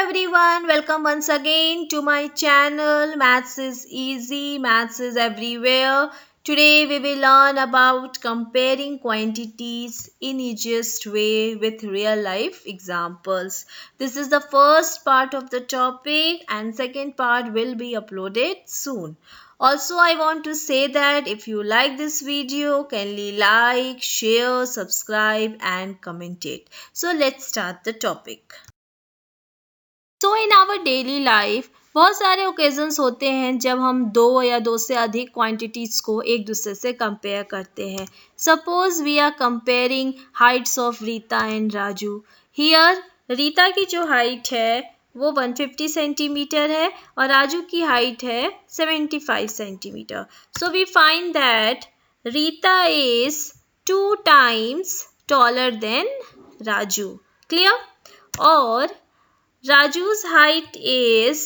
everyone, welcome once again to my channel. Maths is easy, maths is everywhere. Today we will learn about comparing quantities in easiest way with real life examples. This is the first part of the topic and second part will be uploaded soon. Also, I want to say that if you like this video, kindly like, share, subscribe and comment it. So let's start the topic. So in our daily life बहुत सारे occasions होते हैं जब हम दो या दो से अधिक क्वांटिटीज़ को एक दूसरे से कंपेयर करते हैं. Suppose we are comparing heights of Rita and Raju. Here Rita की जो हाइट है वो 150 सेंटीमीटर है और राजू की हाइट है 75 centimetre. So we find that Rita is 2 times taller than Raju. Clear? और राजू's height is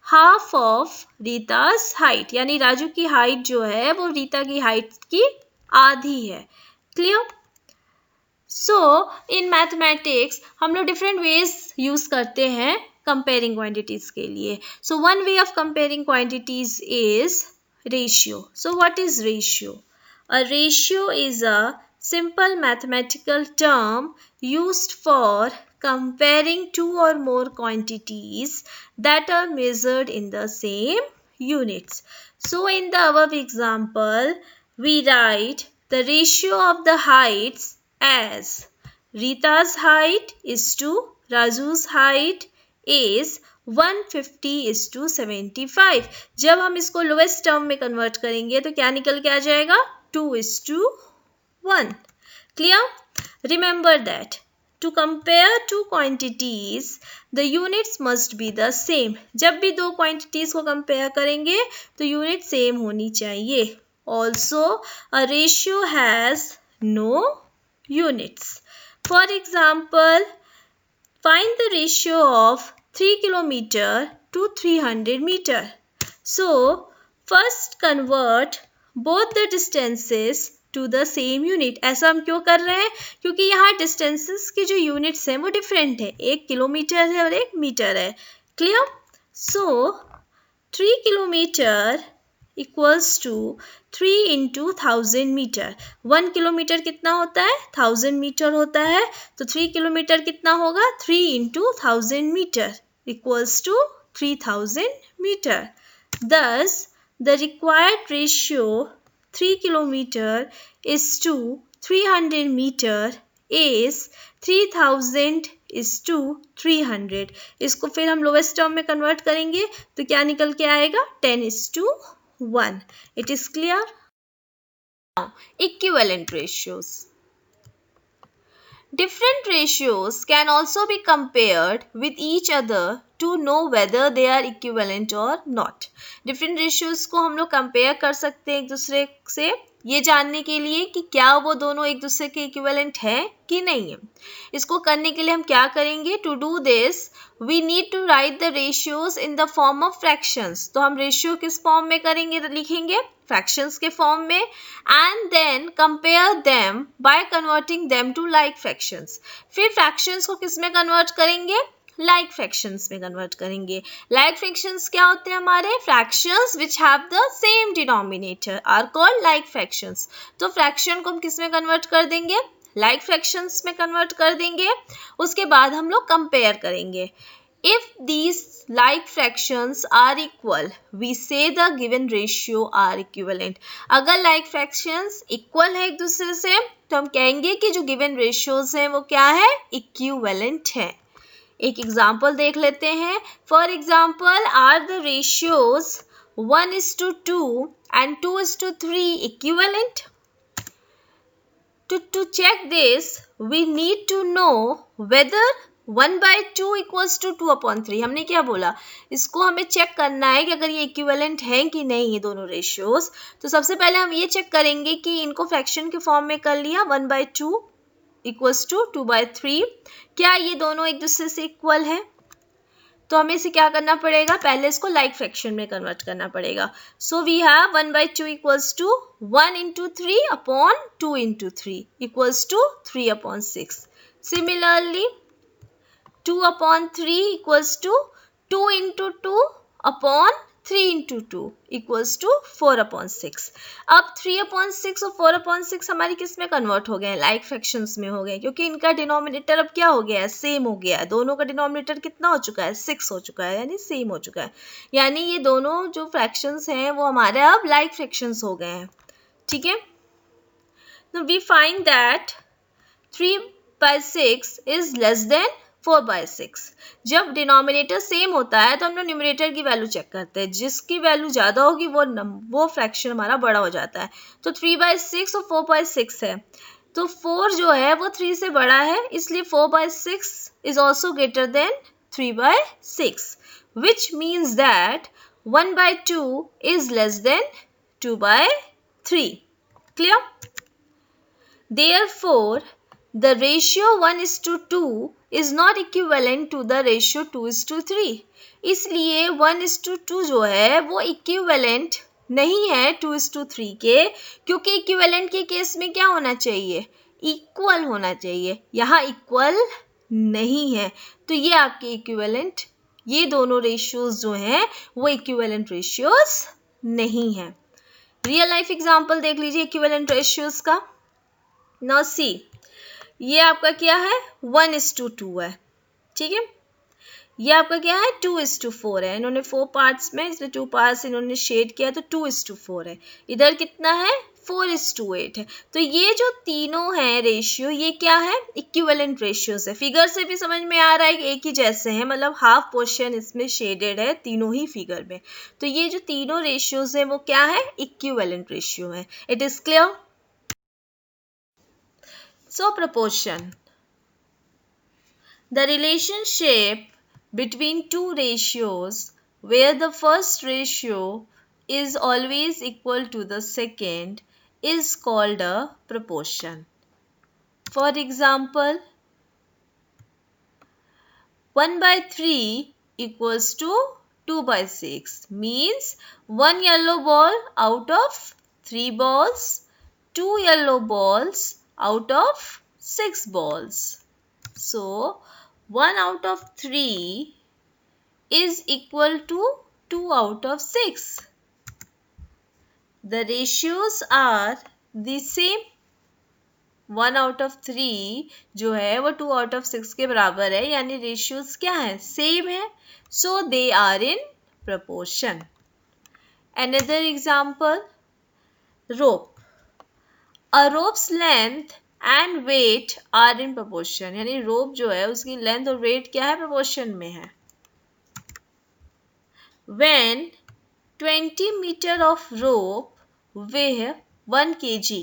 half of रीता's height. यानी राजू की हाइट जो है वो रीता की हाइट की आधी है. क्लियर? सो इन मैथमेटिक्स हम लोग डिफरेंट वेज यूज करते हैं कंपेयरिंग क्वांटिटीज के लिए. So one way of comparing quantities is ratio. So what is ratio? A ratio is a simple mathematical term used for comparing two or more quantities that are measured in the same units. So in the above example, we write the ratio of the heights as Rita's height is to Raju's height is 150:75. जब हम इसको lowest term में convert करेंगे तो क्या निकल के आ जाएगा? 2:1. Clear? Remember that to compare two quantities, the units must be the same. जब भी दो quantities को compare करेंगे तो unit same होनी चाहिए. Also, a ratio has no units. For example, find the ratio of 3 kilometer to 300 meter. So, first convert both the distances to the same unit. ऐसा हम क्यों कर रहे हैं? क्योंकि यहाँ distances की जो units हैं वो different है. एक किलोमीटर है और एक मीटर है. Clear? So 3 kilometer equals to 3 into 1000 meter. 1 kilometre कितना होता है? 1000 मीटर होता है. तो 3 किलोमीटर कितना होगा? 3 into 1000 meter equals to 3000 meter. Thus the required ratio 3 kilometer is to 300 meter is 3000:300. इसको फिर हम लोवेस्ट टर्म में कन्वर्ट करेंगे तो क्या निकल के आएगा? 10:1. It is clear? Now, equivalent ratios. Different ratios can also be compared with each other to know whether they are equivalent or not. Different ratios को हम लोग compare कर सकते हैं एक दूसरे से ये जानने के लिए कि क्या वो दोनों एक दूसरे के equivalent हैं कि नहीं है. इसको करने के लिए हम क्या करेंगे? To do this, we need to write the ratios in the form of fractions. तो हम ratio किस form में करेंगे? लिखेंगे fractions के form में and then compare them by converting them to like fractions. फिर fractions को किस में convert करेंगे? Like fractions में convert करेंगे. Like fractions क्या होते हैं हमारे? Fractions which have the same denominator are called like fractions. तो fraction को हम किस में convert कर देंगे? Like fractions में convert कर देंगे. उसके बाद हम लोग compare करेंगे. If these like fractions are equal, we say the given ratio are equivalent. अगर like fractions equal है एक दूसरे से तो हम कहेंगे कि जो given ratios हैं वो क्या है? Equivalent है. एक एग्जाम्पल देख लेते हैं. For example, are the ratios 1:2 and 2:3 equivalent? To check this, we need to know whether 1/2 equals to 2/3. हमने क्या बोला? इसको हमें चेक करना है कि अगर ये इक्विवेलेंट हैं कि नहीं ये दोनों रेशियोज. तो सबसे पहले हम ये चेक करेंगे कि इनको फ्रैक्शन के फॉर्म में कर लिया. 1/2 equals to 2/3. क्या ये दोनों एक दूसरे से इक्वल है? तो हमें इसे क्या करना पड़ेगा? पहले इसको लाइक फ्रैक्शन में कन्वर्ट करना पड़ेगा. So we have 1/2 equals to 1 × 3 upon 2 × 3 equals to 3/6. Similarly, 2/3 equals to 2 into 2 upon 3 into 2 equals to 4/6. अब 3/6 और 4/6 हमारी किस में कन्वर्ट हो गए हैं? लाइक फ्रैक्शंस में हो गए, क्योंकि इनका डिनोमिनेटर अब क्या हो गया है? सेम हो गया है. दोनों का डिनोमिनेटर कितना हो चुका है? 6 हो चुका है, यानी सेम हो चुका है. यानी ये दोनों जो फ्रैक्शंस हैं वो हमारे अब लाइक फ्रैक्शंस हो गए हैं. ठीक है. तो we find that 3/6 is less than 4/6. जब डिनोमिनेटर सेम होता है तो हम लोग न्यूमरेटर की वैल्यू चेक करते हैं. जिसकी वैल्यू ज़्यादा होगी वो फ्रैक्शन हमारा बड़ा हो जाता है. तो 3/6 और 4/6 है, तो 4 जो है वो 3 से बड़ा है, इसलिए 4/6 is also greater than 3/6, which means that 1/2 is less then 2/3. Clear? Therefore, the ratio 1:2 is not equivalent to the ratio 2:3. इसलिए 1:2 जो है वो इक्विवेलेंट नहीं है 2:3 के, क्योंकि इक्विवेलेंट के केस में क्या होना चाहिए? इक्वल होना चाहिए. यहाँ इक्वल नहीं है, तो ये आपके इक्विवेलेंट, ये दोनों रेशियोज जो हैं वो इक्विवेलेंट रेशियोज नहीं है. रियल लाइफ एग्जाम्पल देख लीजिए इक्विवेलेंट रेशियोज का. नाउ सी, ये आपका क्या है? 1:2 है. ठीक है. ये आपका क्या है? 2:4 है. इन्होंने 4 पार्ट्स में, इसलिए 2 पार्ट्स इन्होंने शेड किया, तो 2:4 है. इधर कितना है? 4:8 है. तो ये जो तीनों हैं रेशियो, ये क्या है? इक्विवेलेंट रेशियोज है. फिगर से भी समझ में आ रहा है कि एक ही जैसे हैं, मतलब हाफ पोर्शन इसमें शेडेड है तीनों ही फिगर में. तो ये जो तीनों रेशियोज हैं वो क्या है? इक्विवेलेंट रेशियो है. It is clear? So proportion. The relationship between two ratios where the first ratio is always equal to the second is called a proportion. For example, 1/3 equals to 2/6 means 1 yellow ball out of 3 balls, 2 yellow balls out of 6 balls. So 1 out of 3 is equal to 2 out of 6. The ratios are the same. 1 out of 3 जो है वो 2 out of 6 के बराबर है, यानी ratios क्या है? Same है. So they are in proportion. Another example, rope. A rope's length and weight are in proportion. यानी रोप जो है उसकी लेंथ और वेट क्या है? प्रोपोर्शन में है. When 20 meter of rope weigh 1 kg,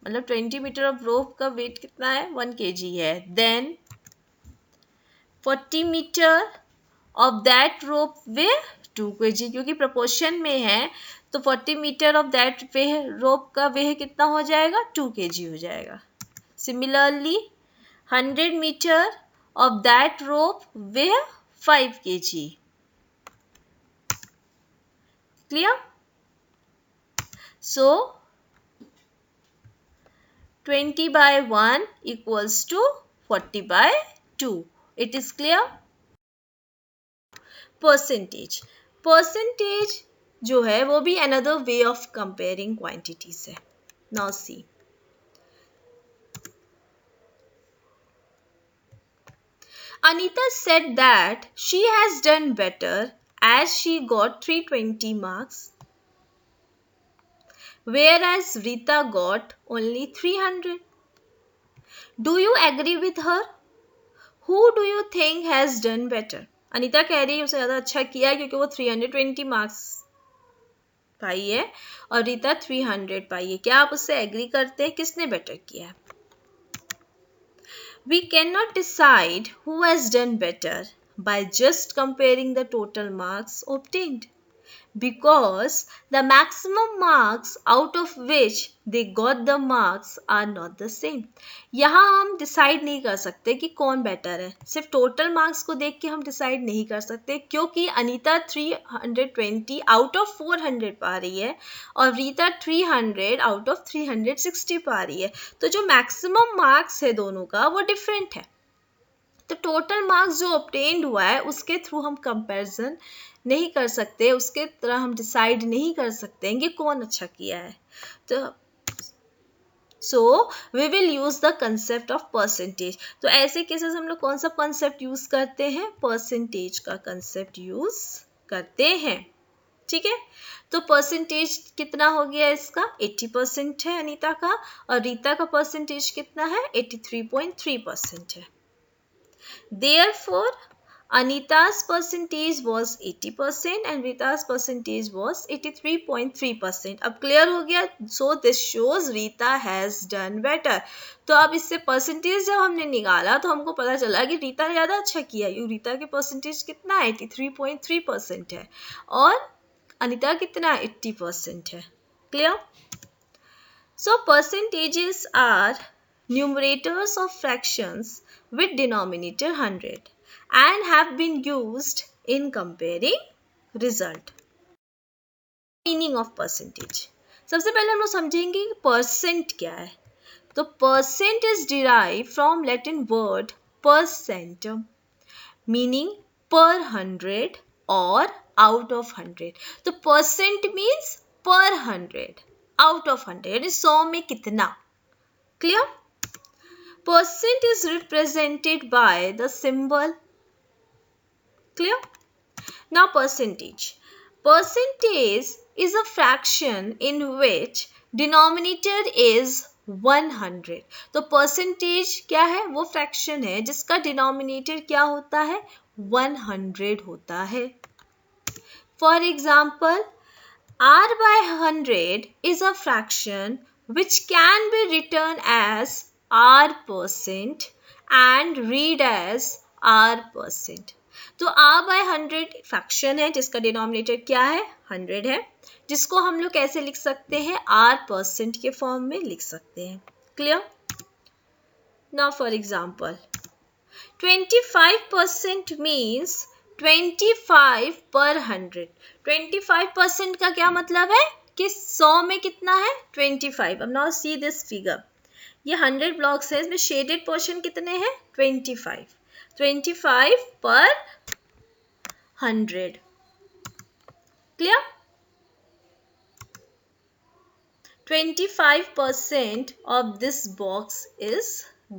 मतलब 20 मीटर ऑफ रोप का वेट कितना है? 1 kg है. Then 40 metre of that rope weigh 2 kg, क्योंकि प्रोपोर्शन में है तो 40 मीटर ऑफ दैट रोप का वेह कितना हो जाएगा? 2 kg हो जाएगा. सिमिलरली 100 मीटर ऑफ दैट रोप वेह 5 kg. Clear? So 20/1 equals to 40/2. It is clear? Percentage. Percentage जो है वो भी another way of comparing quantities है. Now see. Anita said that she has done better as she got 320 marks, whereas Rita got only 300. Do you agree with her? Who do you think has done better? Anita कह रही है उससे ज़्यादा अच्छा किया है क्योंकि वो 320 मार्क्स पाई है और रीता 300 पाई है. क्या आप उससे एग्री करते हैं? किसने बेटर किया है? We cannot decide who has done better by just comparing the total marks obtained, because the maximum marks out of which they got the marks are not the same. यहाँ हम decide नहीं कर सकते कि कौन better है. सिर्फ total marks को देख के हम डिसाइड नहीं कर सकते, क्योंकि अनीता 320 आउट ऑफ 400 पा रही है और रीता 300 आउट ऑफ 360 पा रही है. तो जो मैक्सिमम मार्क्स है दोनों का वो डिफरेंट है. तो टोटल मार्क्स जो ऑब्टेन्ड हुआ है उसके थ्रू हम कंपैरिजन नहीं कर सकते, उसके तरह हम डिसाइड नहीं कर सकते हैं कि कौन अच्छा किया है. तो so we will use the concept of percentage. तो ऐसे केसेस हम लोग कौन सा कंसेप्ट यूज करते हैं? परसेंटेज का कंसेप्ट यूज करते हैं. ठीक है, तो परसेंटेज कितना हो गया इसका? 80% है अनीता का, और रीता का परसेंटेज कितना है? 83.3% है. Therefore, Anita's percentage was 80% and Rita's percentage was 83.3%. अब क्लियर हो गया? So this shows Rita has done better. तो अब इससे परसेंटेज जब हमने निकाला तो हमको पता चला कि रीता ने ज़्यादा अच्छा किया. रीता के परसेंटेज कितना है? 83.3% है, और अनीता कितना? 80% है. Clear? So percentages are numerators of fractions with denominator 100 and have been used in comparing result. Meaning of percentage. सबसे पहले हम लोग समझेंगे कि परसेंट क्या है. तो percent is derived from Latin word percent, meaning per 100 or out of 100. तो percent means per 100, out of 100, यानी 100 में कितना. Clear? Percent is represented by the symbol. Clear? Now percentage. Percentage is a fraction in which denominator is 100. तो percentage क्या है? वो fraction है जिसका denominator क्या होता है? 100 होता है. For example, r by 100 is a fraction which can be written as r% and read as r%. तो r by 100 फ्रैक्शन है जिसका डिनोमिनेटर क्या है? 100 है, जिसको हम लोग कैसे लिख सकते हैं? r% के फॉर्म में लिख सकते हैं. Clear? Now for example, 25% means 25 पर 100. 25% का क्या मतलब है? कि 100 में कितना है? 25. अब नाउ सी दिस फिगर. ये 100 ब्लॉक्स है, इसमें शेडेड पोर्शन कितने हैं? 25. 25 पर 100. Clear? 25% of this box is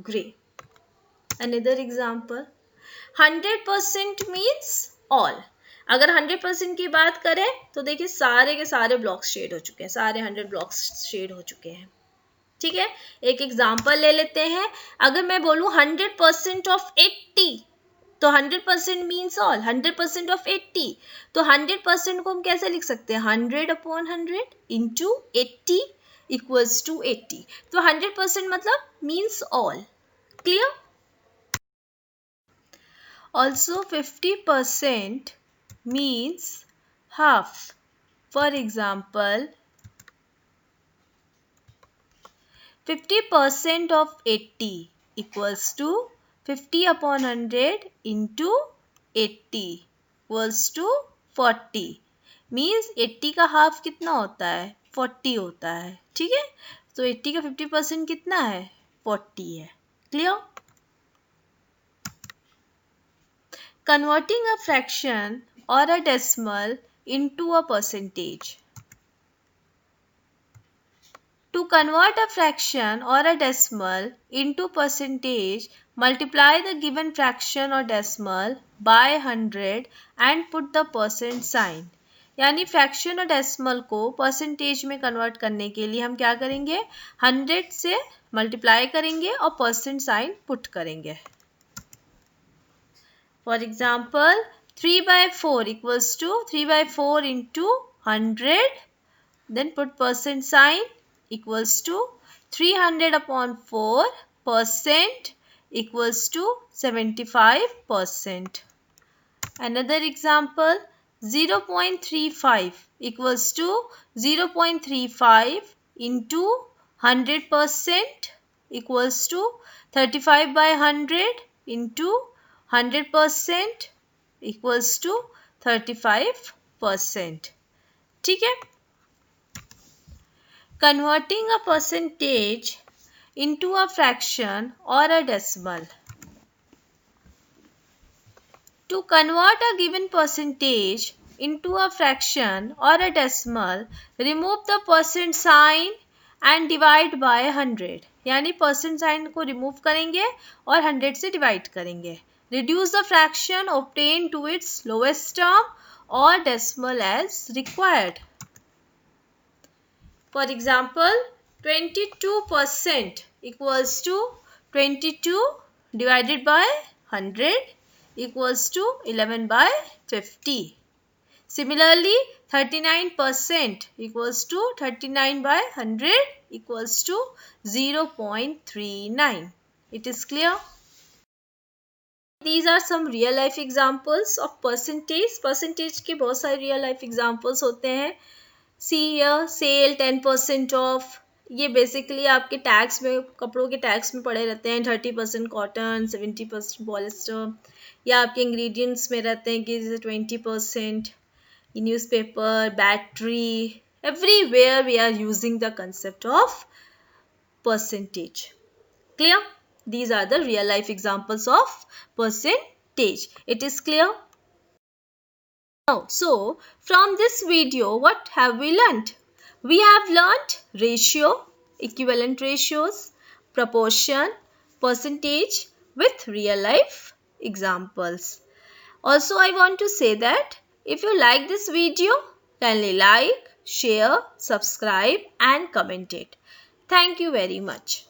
gray. Another example, 100% means all. अगर 100% की बात करें तो देखिए सारे के सारे ब्लॉक्स शेड हो चुके हैं, सारे 100 ब्लॉक्स शेड हो चुके हैं. ठीक है, एक एग्जाम्पल ले लेते हैं. अगर मैं बोलूं 100% ऑफ 80, तो 100% मीन्स ऑल. 100% ऑफ 80, तो 100% को हम कैसे लिख सकते हैं? 100 अपॉन 100 इंटू 80 इक्वल्स टू 80. तो 100% मतलब means all. Clear? Also 50% means half. For example, 50% of 80 equals to 50 upon 100 into 80 equals to 40. Means 80 का हाफ कितना होता है? 40 होता है. ठीक है, तो 80 का 50% कितना है? 40 है. Clear? Converting a fraction or a decimal into a percentage. To convert a fraction or a decimal into percentage, multiply the given fraction or decimal by 100 and put the percent sign. यानी fraction और decimal को percentage में convert करने के लिए हम क्या करेंगे? 100 से मल्टीप्लाई करेंगे और परसेंट साइन पुट करेंगे. For example, 3 by 4 equals to 3 by 4 into 100. Then put percent sign equals to 300 upon 4 percent equals to 75%. Another example, 0.35 equals to 0.35 into 100% equals to 35 by 100 into 100% equals to 35%. ठीक है? Converting a percentage into a fraction or a decimal. To convert a given percentage into a fraction or a decimal, remove the percent sign and divide by 100. यानी percent sign को remove करेंगे और 100 से divide करेंगे. Reduce the fraction obtained to its lowest term or decimal as required. For example, 22% equals to 22 divided by 100 equals to 11 by 50. Similarly, 39% equals to 39 by 100 equals to 0.39. It is clear? These are some real life examples of percentage. Percentage के बहुत सारे real life examples होते हैं. See here, sale 10% off. ये basically आपके tax में, कपड़ों के टैक्स में पड़े रहते हैं. 30% कॉटन, 70% पॉलिस्टर, या आपके इंग्रेडिएंट्स में रहते हैं कि जैसे 20%. Newspaper, battery, everywhere we are using the concept of percentage. Clear? These are the real life examples of percentage. It is clear? Now, so from this video, what have we learnt? We have learnt ratio, equivalent ratios, proportion, percentage with real life examples. Also, I want to say that if you like this video, kindly like, share, subscribe and comment it. Thank you very much.